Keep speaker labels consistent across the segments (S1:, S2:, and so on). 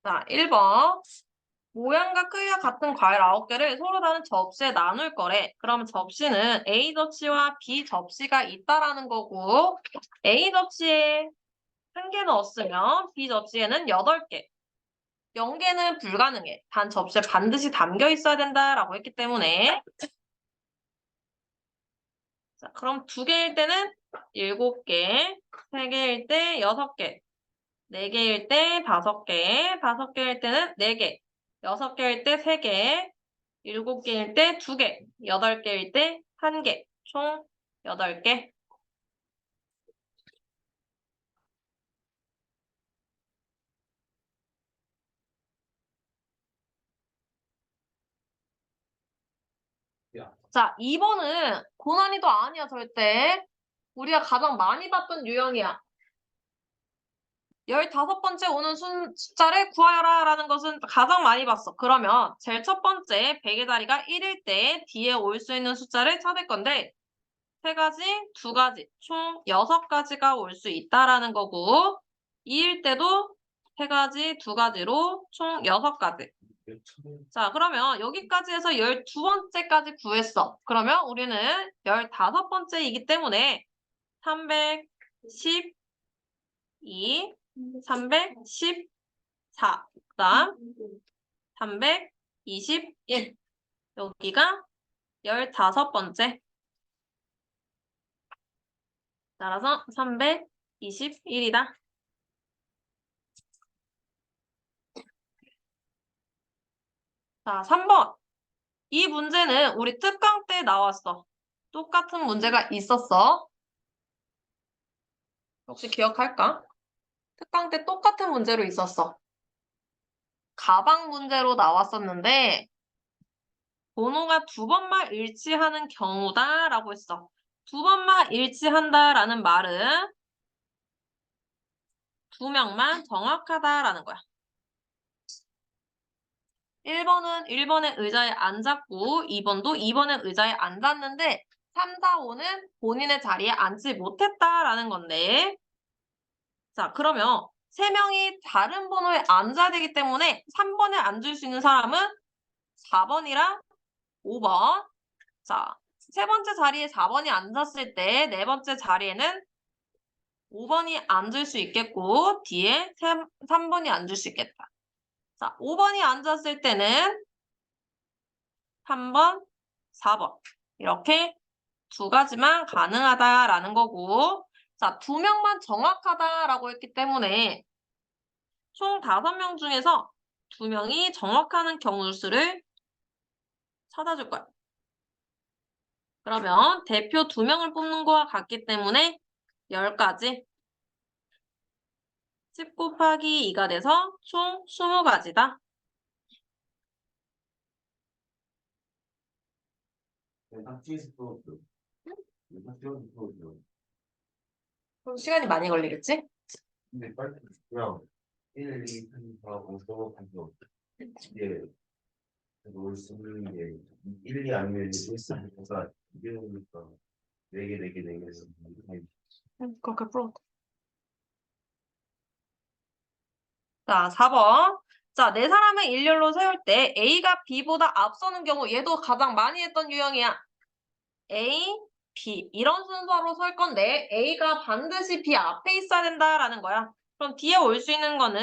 S1: 자, 1번. 모양과 크기가 같은 과일 9개를 서로 다른 접시에 나눌 거래. 그러면 접시는 A 접시와 B 접시가 있다라는 거고, A 접시에 1개 넣었으면 B 접시에는 8개. 0개는 불가능해. 단 접시에 반드시 담겨 있어야 된다라고 했기 때문에. 자, 그럼 2개일 때는 7개, 3개일 때 6개, 4개일 때 5개, 5개일 때는 4개, 6개일 때 3개, 7개일 때 2개, 8개일 때 1개, 총 8개. 자, 2번은 고난이도 아니야, 절대. 우리가 가장 많이 봤던 유형이야. 15번째 오는 숫자를 구하여라 라는 것은 가장 많이 봤어. 그러면 제일 첫 번째 100의 자리가 1일 때 뒤에 올 수 있는 숫자를 찾을 건데 3가지, 2가지, 총 6가지가 올 수 있다라는 거고 2일 때도 3가지, 2가지로 총 6가지. 자, 그러면 여기까지 해서 12번째까지 구했어. 그러면 우리는 15번째이기 때문에 312, 314, 그 다음 321. 여기가 15번째. 따라서 321이다. 자, 3번. 이 문제는 우리 특강 때 나왔어. 똑같은 문제가 있었어. 혹시 기억할까? 특강 때 똑같은 문제로 있었어. 가방 문제로 나왔었는데 번호가 2번만 일치하는 경우다라고 했어. 2번만 일치한다라는 말은 2명만 정확하다라는 거야. 1번은 1번의 의자에 앉았고 2번도 2번의 의자에 앉았는데 3, 4, 5는 본인의 자리에 앉지 못했다라는 건데 자, 그러면 3명이 다른 번호에 앉아야 되기 때문에 3번에 앉을 수 있는 사람은 4번이랑 5번. 자, 세 번째 자리에 4번이 앉았을 때 네 번째 자리에는 5번이 앉을 수 있겠고 뒤에 3번이 앉을 수 있겠다. 자, 5번이 앉았을 때는 3번, 4번 이렇게 2가지만 가능하다라는 거고 자, 2명만 정확하다라고 했기 때문에 총 5명 중에서 2명이 정확한 경우 수를 찾아줄 거야. 그러면 대표 2명을 뽑는 거와 같기 때문에 10가지 10 곱하기 2가 돼서 총 20가지다. 그럼 시간이 많이 걸리겠지?
S2: 근데 빨리 그냥 1, 2, 3, 4, 5, 6, 7, 8 놓을 수 있는 게 1, 2 아니면 1, 3, 4, 4 이게 오니까 4개, 4개, 4개에서
S1: 그렇게 풀어. 자, 4번. 자, 네 사람을 일렬로 세울 때 A가 B보다 앞서는 경우 얘도 가장 많이 했던 유형이야. A, B 이런 순서로 설 건데 A가 반드시 B 앞에 있어야 된다라는 거야. 그럼 뒤에 올 수 있는 거는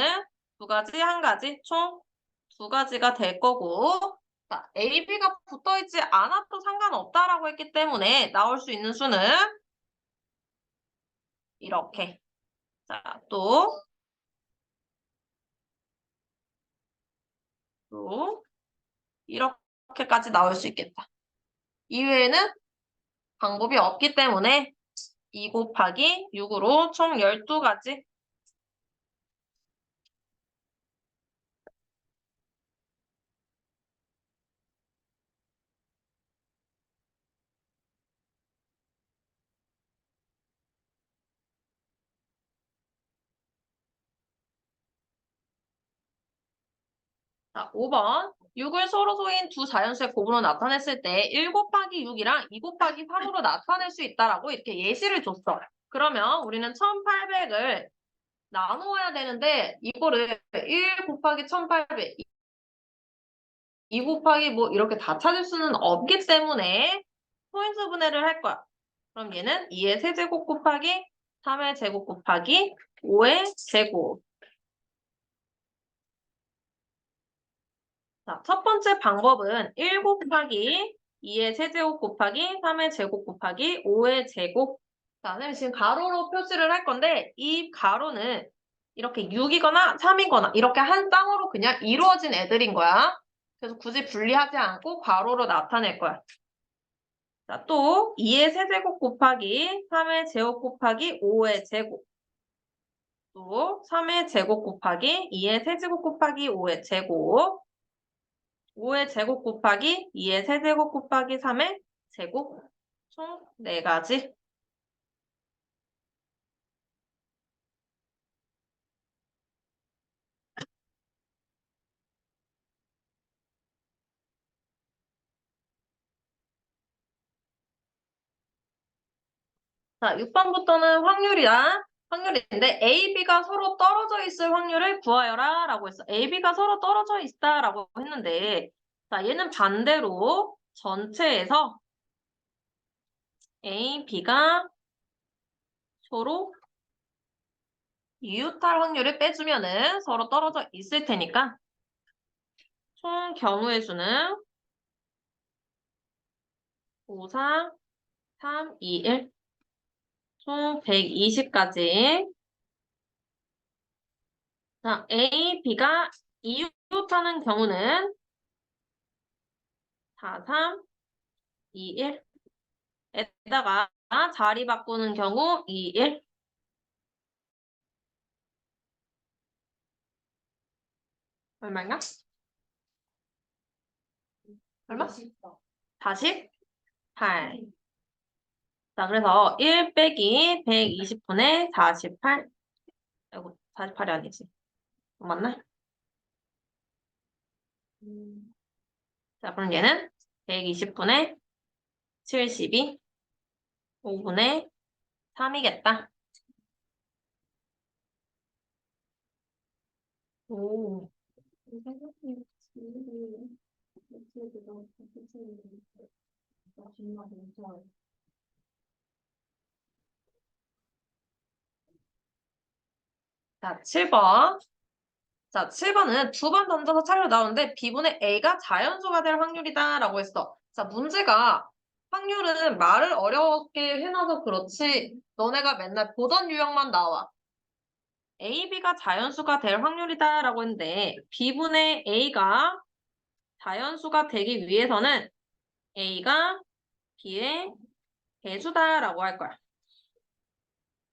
S1: 2가지, 1가지, 총 2가지가 될 거고 자, A, B가 붙어있지 않아도 상관없다라고 했기 때문에 나올 수 있는 수는 이렇게. 자, 또 이렇게까지 나올 수 있겠다. 이외에는 방법이 없기 때문에 2 곱하기 6으로 총 12가지. 자, 5번. 6을 서로 소인 두 자연수의 곱으로 나타냈을 때 1 곱하기 6이랑 2 곱하기 3으로 나타낼 수 있다라고 이렇게 예시를 줬어. 그러면 우리는 1800을 나누어야 되는데 이거를 1 곱하기 1800, 2 곱하기 뭐 이렇게 다 찾을 수는 없기 때문에 포인트 분해를 할 거야. 그럼 얘는 2의 세제곱 곱하기 3의 제곱 곱하기 5의 제곱. 자, 첫 번째 방법은 1 곱하기 2의 세제곱 곱하기 3의 제곱 곱하기 5의 제곱. 자, 선생님 지금 가로로 표시를 할 건데 이 가로는 이렇게 6이거나 3이거나 이렇게 한 쌍으로 그냥 이루어진 애들인 거야. 그래서 굳이 분리하지 않고 괄호로 나타낼 거야. 자, 또 2의 세제곱 곱하기 3의 제곱 곱하기 5의 제곱. 또 3의 제곱 곱하기 2의 세제곱 곱하기 5의 제곱. 5의 제곱 곱하기 2의 세제곱 곱하기 3의 제곱. 총 4가지. 자, 6번부터는 확률이야. 확률인데 A, B가 서로 떨어져 있을 확률을 구하여라 라고 했어. A, B가 서로 떨어져 있다 라고 했는데 자, 얘는 반대로 전체에서 A, B가 서로 이웃할 확률을 빼주면은 서로 떨어져 있을 테니까 총 경우의 수는 5, 4, 3, 2, 1 총 120까지. 자, A, B가 이웃하는 경우는 4, 3, 2, 1 에다가 자리 바꾸는 경우 2, 1 얼마인가? 얼마? 48. 자, 그래서 1 빼기 120분의 48. 아이고, 48이 아니지. 맞나? 자, 그럼 얘는 120분의 72, 5분의 3이겠다. 오. 자, 7번. 자, 7번은 두 번 던져서 차례로 나오는데 B분의 A가 자연수가 될 확률이다 라고 했어. 자, 문제가 확률은 말을 어렵게 해놔서 그렇지 너네가 맨날 보던 유형만 나와. A, B가 자연수가 될 확률이다 라고 했는데 B분의 A가 자연수가 되기 위해서는 A가 B의 배수다 라고 할 거야.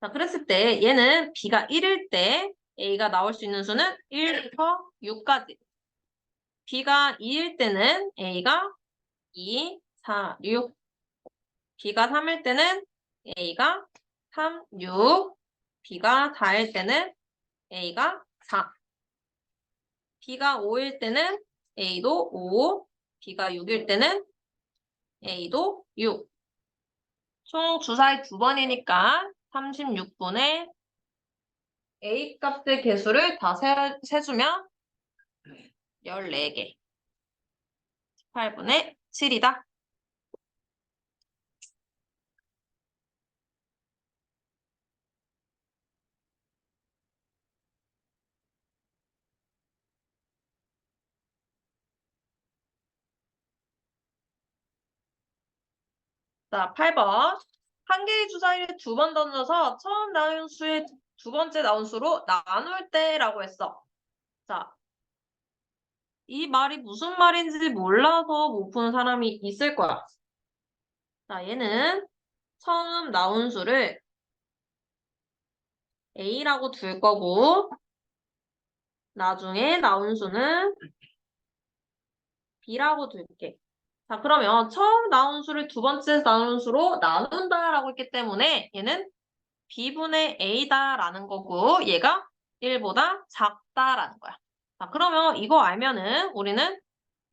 S1: 자, 그랬을 때 얘는 B가 1일 때 A가 나올 수 있는 수는 1부터 6까지. B가 2일 때는 A가 2, 4, 6. B가 3일 때는 A가 3, 6. B가 4일 때는 A가 4. B가 5일 때는 A도 5. B가 6일 때는 A도 6. 총 주사위 2번이니까 36분의 A 값의 개수를 다 세주면 14개. 18분의 7이다. 자, 8번. 한 개의 주사위를 2번 던져서 처음 나온 수의 두 번째 나온 수로 나눌 때라고 했어. 자, 이 말이 무슨 말인지 몰라서 못 푸는 사람이 있을 거야. 자, 얘는 처음 나온 수를 A라고 둘 거고, 나중에 나온 수는 B라고 둘게. 자, 그러면 처음 나온 수를 두 번째 나온 수로 나눈다라고 했기 때문에 얘는 B분의 A다라는 거고, 얘가 1보다 작다라는 거야. 자, 그러면 이거 알면은 우리는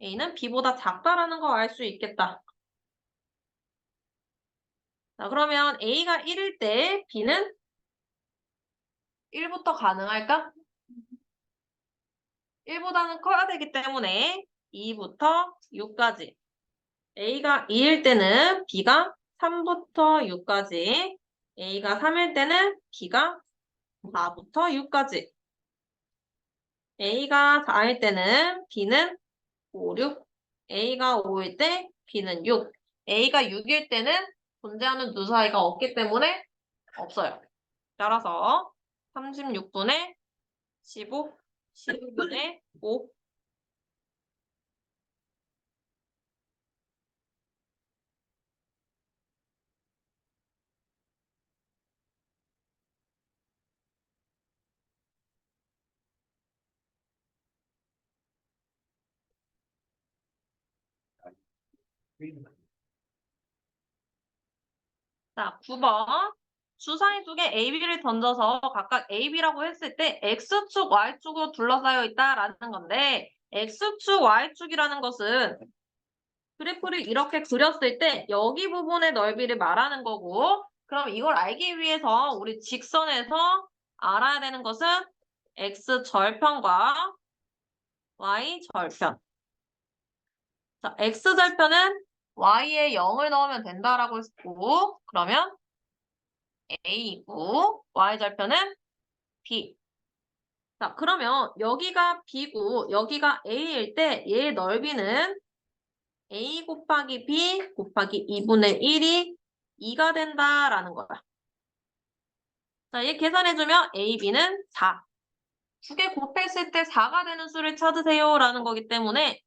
S1: A는 B보다 작다라는 거 알 수 있겠다. 자, 그러면 A가 1일 때 B는 1부터 가능할까? 1보다는 커야 되기 때문에 2부터 6까지. A가 2일 때는 B가 3부터 6까지. A가 3일 때는 B가 4부터 6까지. A가 4일 때는 B는 5, 6. A가 5일 때 B는 6. A가 6일 때는 존재하는 두 사이가 없기 때문에 없어요. 따라서 36분의 15, 12분의 5. 자, 9번. 주사위 두 개 AB를 던져서 각각 AB라고 했을 때 X축, Y축으로 둘러싸여 있다라는 건데 X축, Y축이라는 것은 그래프를 이렇게 그렸을 때 여기 부분의 넓이를 말하는 거고 그럼 이걸 알기 위해서 우리 직선에서 알아야 되는 것은 X절편과 Y절편. 자, X절편은 Y에 0을 넣으면 된다라고 했고 그러면 A이고 Y절편은 B. 자, 그러면 여기가 B고 여기가 A일 때 얘의 넓이는 A 곱하기 B 곱하기 2분의 1이 2가 된다라는 거야. 자, 얘 계산해주면 A, B는 4. 두 개 곱했을 때 4가 되는 수를 찾으세요 라는 거기 때문에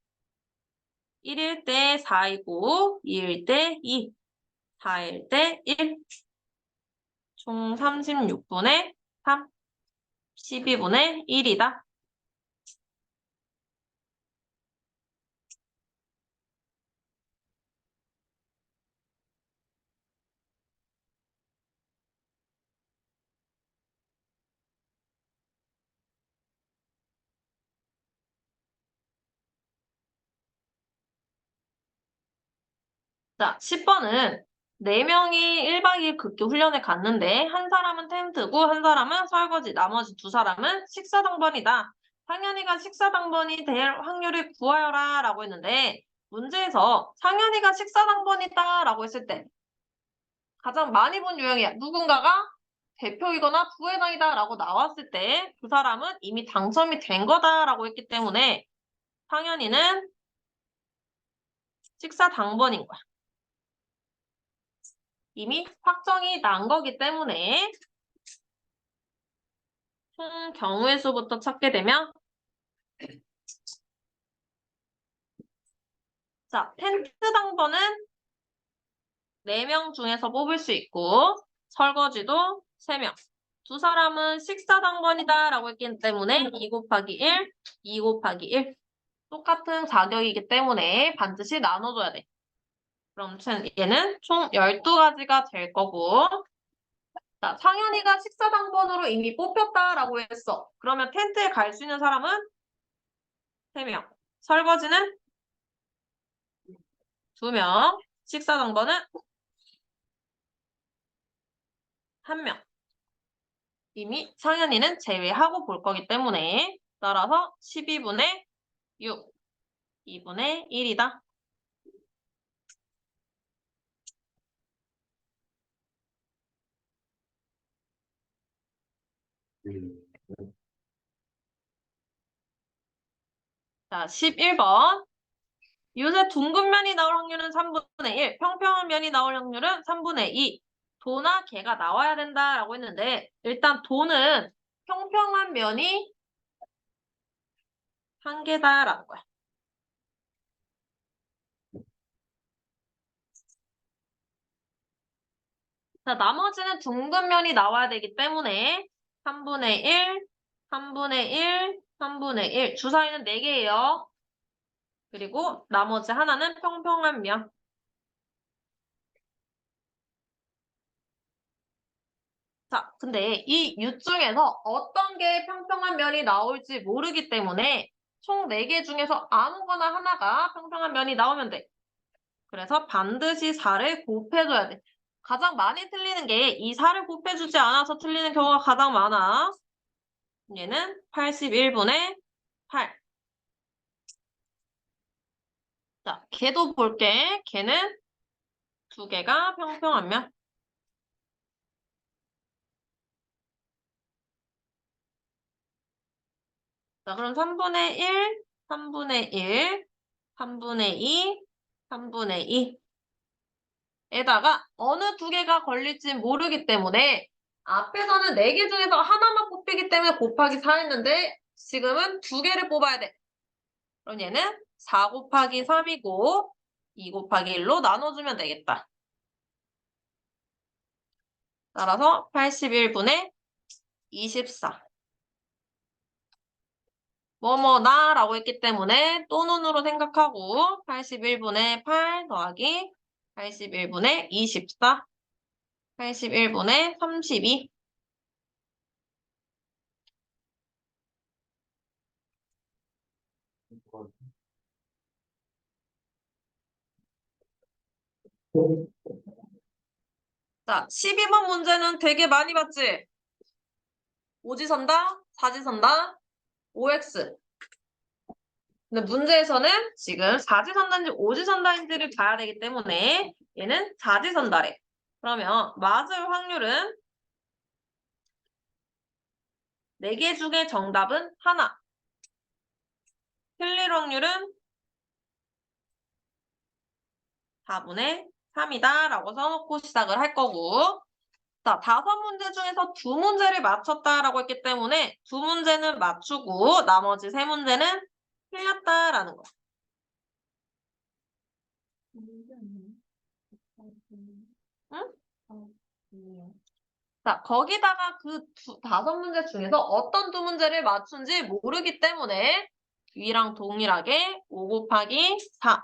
S1: 1일 때 4이고 2일 때 2, 4일 때 1. 총 36분의 3, 12분의 1이다. 자, 10번은 4명이 1박 2일 극교 훈련에 갔는데 한 사람은 텐트고 한 사람은 설거지, 나머지 두 사람은 식사당번이다. 상현이가 식사당번이 될 확률을 구하여라 라고 했는데 문제에서 상현이가 식사당번이다 라고 했을 때 가장 많이 본 유형이야. 누군가가 대표이거나 부회장이다 라고 나왔을 때 그 사람은 이미 당첨이 된 거다 라고 했기 때문에 상현이는 식사당번인 거야. 이미 확정이 난 거기 때문에 총 경우의 수부터 찾게 되면 자, 텐트 당번은 4명 중에서 뽑을 수 있고 설거지도 3명. 두 사람은 식사 당번이다 라고 했기 때문에 2 곱하기 1, 2 곱하기 1. 똑같은 자격이기 때문에 반드시 나눠줘야 돼. 그럼 얘는 총 12가지가 될 거고 자, 상현이가 식사 당번으로 이미 뽑혔다라고 했어. 그러면 텐트에 갈 수 있는 사람은 3명. 설거지는 2명. 식사 당번은 1명. 이미 상현이는 제외하고 볼 거기 때문에 따라서 12분의 6, 2분의 1이다. 자, 11번. 요새 둥근 면이 나올 확률은 3분의 1, 평평한 면이 나올 확률은 3분의 2. 도나 개가 나와야 된다라고 했는데 일단 도는 평평한 면이 한 개다라는 거야. 자, 나머지는 둥근 면이 나와야 되기 때문에 3분의 1, 3분의 1, 3분의 1. 주사위는 4개예요. 그리고 나머지 하나는 평평한 면. 자, 근데 이 유 중에서 어떤 게 평평한 면이 나올지 모르기 때문에 총 4개 중에서 아무거나 하나가 평평한 면이 나오면 돼. 그래서 반드시 4를 곱해줘야 돼. 가장 많이 틀리는 게 이 4를 곱해주지 않아서 틀리는 경우가 가장 많아. 얘는 81분의 8. 자, 걔도 볼게. 걔는 두 개가 평평하면. 자, 그럼 3분의 1, 3분의 1, 3분의 2, 3분의 2. 에다가 어느 두 개가 걸릴지 모르기 때문에 앞에서는 4개 중에서 하나만 뽑히기 때문에 곱하기 4 했는데 지금은 두 개를 뽑아야 돼. 그럼 얘는 4 곱하기 3이고 2 곱하기 1로 나눠주면 되겠다. 따라서 81분의 24. 뭐뭐나 라고 했기 때문에 또 눈으로 생각하고 81분의 8 더하기 81분의 24, 81분의 32. 자, 12번 문제는 되게 많이 봤지? 오지선다, 사지선다, OX. 근데 문제에서는 지금 사지선다인지 오지선다인지를 봐야 되기 때문에 얘는 사지선다래. 그러면 맞을 확률은 4개 중에 정답은 하나. 틀릴 확률은 4분의 3이다 라고 써놓고 시작을 할 거고, 자, 5문제 중에서 2문제를 맞췄다라고 했기 때문에 2문제는 맞추고 나머지 3문제는 틀렸다라는 거야. 응? 자, 거기다가 그 5문제 중에서 어떤 2문제를 맞춘지 모르기 때문에 위랑 동일하게 5 곱하기 4,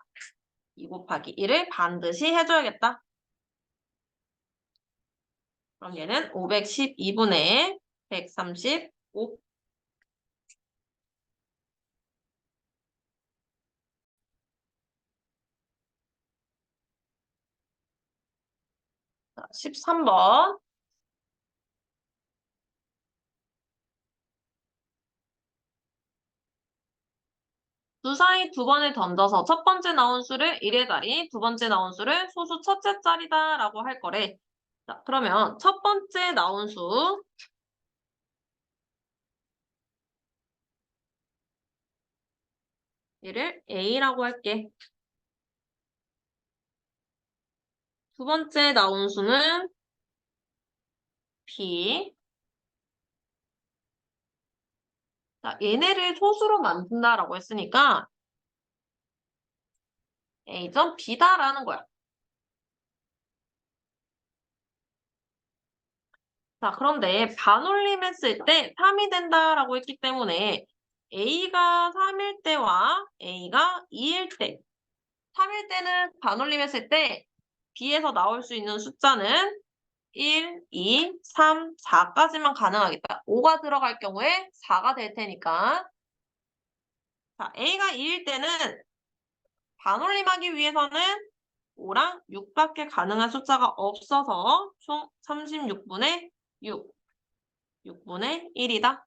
S1: 2 곱하기 1을 반드시 해줘야겠다. 그럼 얘는 512분의 135. 13번. 주사위 2번을 던져서 첫 번째 나온 수를 1의 자리, 두 번째 나온 수를 소수 첫째 자리다 라고 할 거래. 자, 그러면 첫 번째 나온 수 얘를 A라고 할게. 두 번째 나온 수는 B. 자, 얘네를 소수로 만든다라고 했으니까 A점 B다라는 거야. 자, 그런데 반올림했을 때 3이 된다라고 했기 때문에 A가 3일 때와 A가 2일 때, 3일 때는 반올림했을 때 B에서 나올 수 있는 숫자는 1, 2, 3, 4까지만 가능하겠다. 5가 들어갈 경우에 4가 될 테니까. 자, A가 2일 때는 반올림하기 위해서는 5랑 6밖에 가능한 숫자가 없어서 총 36분의 6, 6분의 1이다.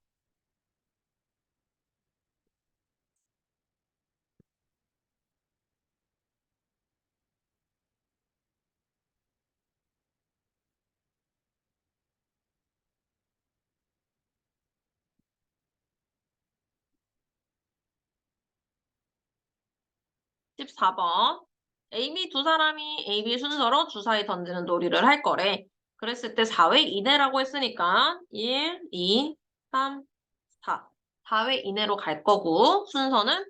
S1: 십 14번. AB 두 사람이 AB 순서로 주사위 던지는 놀이를 할 거래. 그랬을 때 4회 이내라고 했으니까 1, 2, 3, 4. 4회 이내로 갈 거고 순서는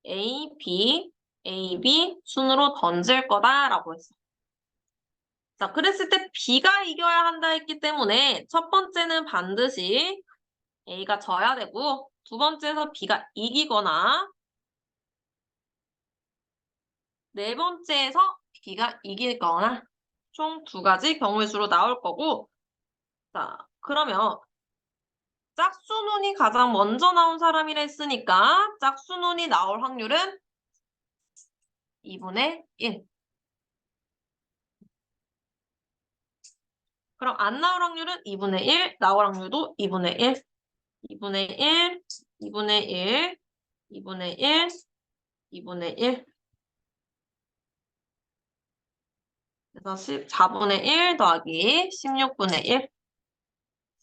S1: A, B, A, B 순으로 던질 거다라고 했어. 자, 그랬을 때 B가 이겨야 한다 했기 때문에 첫 번째는 반드시 A가 져야 되고 두 번째에서 B가 이기거나 네 번째에서 B가 이기거나 총 2가지 경우의 수로 나올 거고, 자, 그러면 짝수논이 가장 먼저 나온 사람이라 했으니까 짝수논이 나올 확률은 2분의 1. 그럼 안 나올 확률은 2분의 1, 나올 확률도 2분의 1. 2분의 1, 2분의 1, 2분의 1, 2분의 1. 그래서 4분의 1 더하기 16분의 1,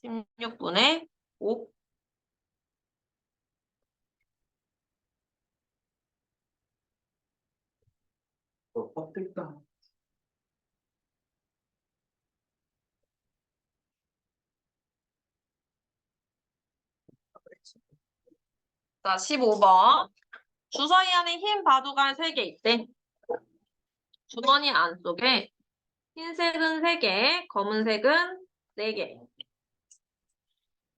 S1: 16분의 5.
S2: 빡됐다.
S1: 자, 15번. 주사위 안에 흰 바둑알 3개 있대. 주머니 안쪽에 흰색은 3개, 검은색은 4개.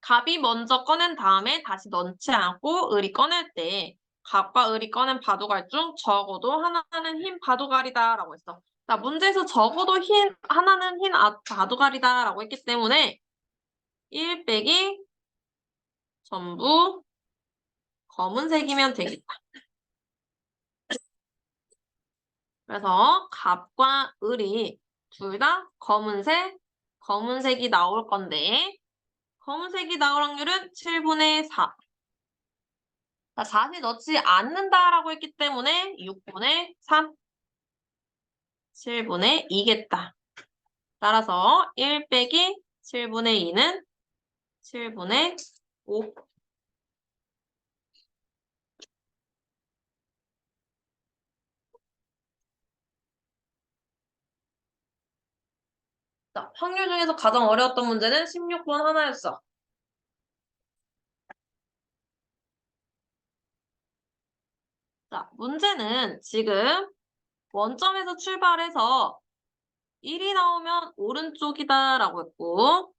S1: 갑이 먼저 꺼낸 다음에 다시 넣지 않고 을이 꺼낼 때 갑과 을이 꺼낸 바둑알 중 적어도 하나는 흰 바둑알이다 라고 했어. 자, 문제에서 적어도 하나는 흰 바둑알이다 라고 했기 때문에 1 빼기 전부 검은색이면 되겠다. 그래서 갑과 을이 둘 다 검은색이 나올 건데 검은색이 나올 확률은 7분의 4. 자, 다시 넣지 않는다라고 했기 때문에 6분의 3, 7분의 2겠다. 따라서 1 빼기 7분의 2는 7분의 5. 자, 확률 중에서 가장 어려웠던 문제는 16번 하나였어. 자, 문제는 지금 원점에서 출발해서 1이 나오면 오른쪽이다 라고 했고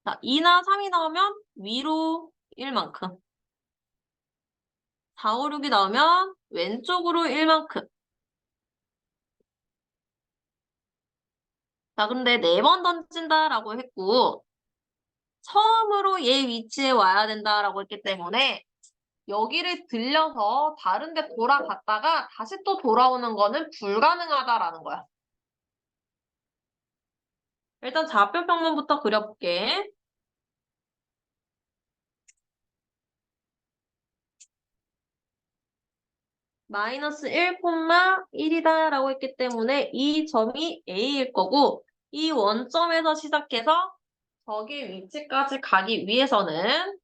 S1: 자, 2나 3이 나오면 위로 1만큼 4, 5, 6이 나오면 왼쪽으로 1만큼 자, 근데 4번 던진다라고 했고 처음으로 얘 위치에 와야 된다라고 했기 때문에 여기를 들려서 다른 데 돌아갔다가 다시 또 돌아오는 거는 불가능하다라는 거야. 일단 좌표 평면부터 그려볼게. 마이너스 1,1이다 라고 했기 때문에 이 점이 A일 거고 이 원점에서 시작해서 저기 위치까지 가기 위해서는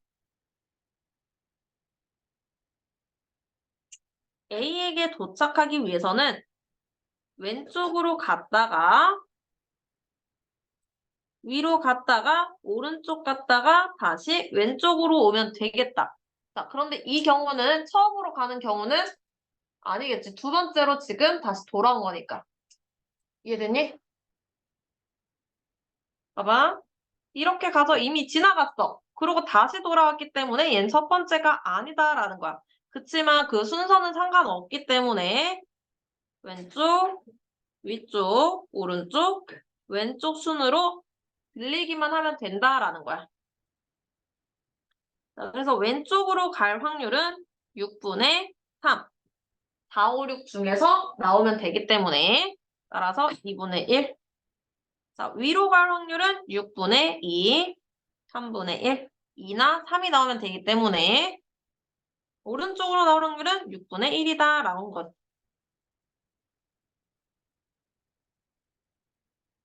S1: A에게 도착하기 위해서는 왼쪽으로 갔다가 위로 갔다가 오른쪽 갔다가 다시 왼쪽으로 오면 되겠다. 자, 그런데 이 경우는 처음으로 가는 경우는 아니겠지. 두 번째로 지금 다시 돌아온 거니까. 이해됐니? 봐봐. 이렇게 가서 이미 지나갔어. 그리고 다시 돌아왔기 때문에 얘는 첫 번째가 아니다라는 거야. 그치만 그 순서는 상관없기 때문에 왼쪽, 위쪽, 오른쪽, 왼쪽 순으로 들리기만 하면 된다라는 거야. 자, 그래서 왼쪽으로 갈 확률은 6분의 3. 4, 5, 6 중에서 나오면 되기 때문에 따라서 2분의 1. 자, 위로 갈 확률은 6분의 2, 3분의 1. 2나 3이 나오면 되기 때문에 오른쪽으로 나올 확률은 6분의 1이다 라는 것.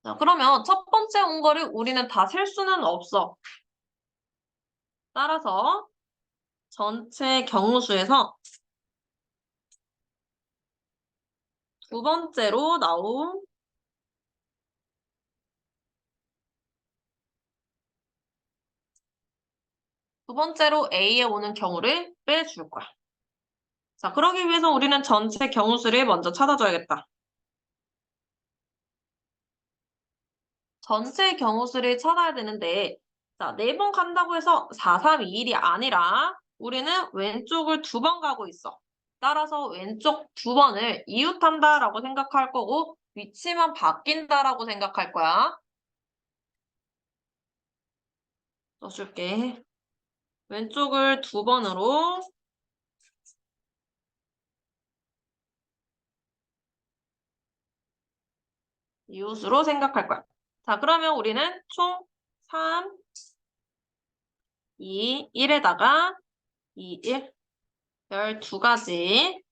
S1: 자, 그러면 첫 번째 온 거를 우리는 다 셀 수는 없어. 따라서 전체 경우수에서 두 번째로 나온 두 번째로 A에 오는 경우를 빼줄 거야. 자, 그러기 위해서 우리는 전체 경우수를 먼저 찾아줘야겠다. 전체 경우수를 찾아야 되는데 자, 4번 간다고 해서 4, 3, 2, 1이 아니라 우리는 왼쪽을 2번 가고 있어. 따라서 왼쪽 2번을 이웃한다라고 생각할 거고 위치만 바뀐다라고 생각할 거야. 써줄게. 왼쪽을 2번으로 이웃으로 생각할 거야. 자, 그러면 우리는 총 3, 2, 1에다가 2, 1, 12가지.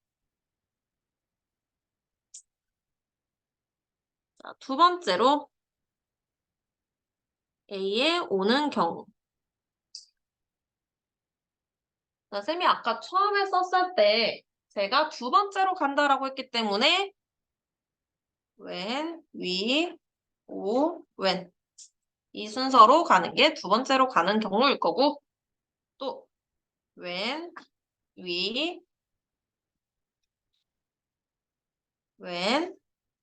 S1: 자, 두 번째로 A에 오는 경우. 자, 쌤이 아까 처음에 썼을 때 제가 두 번째로 간다라고 했기 때문에 왼, 위, 오, 왼. 이 순서로 가는 게 두 번째로 가는 경우일 거고 또 왼, 위, 왼,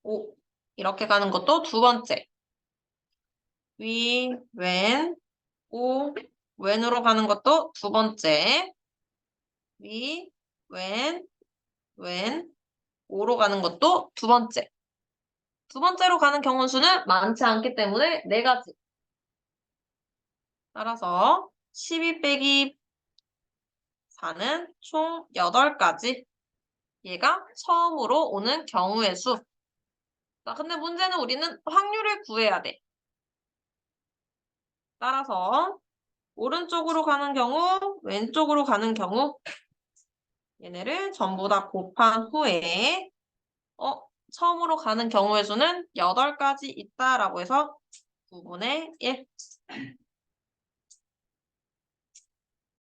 S1: 오. 이렇게 가는 것도 두 번째. 위, 왼, 오, 왼으로 가는 것도 두 번째. 위, 왼, 왼, 오로 가는 것도 두 번째. 두 번째로 가는 경우 수는 많지 않기 때문에 네 가지. 따라서 12 빼기 4는 총 8가지. 얘가 처음으로 오는 경우의 수. 자, 근데 문제는 우리는 확률을 구해야 돼. 따라서 오른쪽으로 가는 경우, 왼쪽으로 가는 경우 얘네를 전부 다 곱한 후에 처음으로 가는 경우의 수는 8가지 있다라고 해서 9분의 1.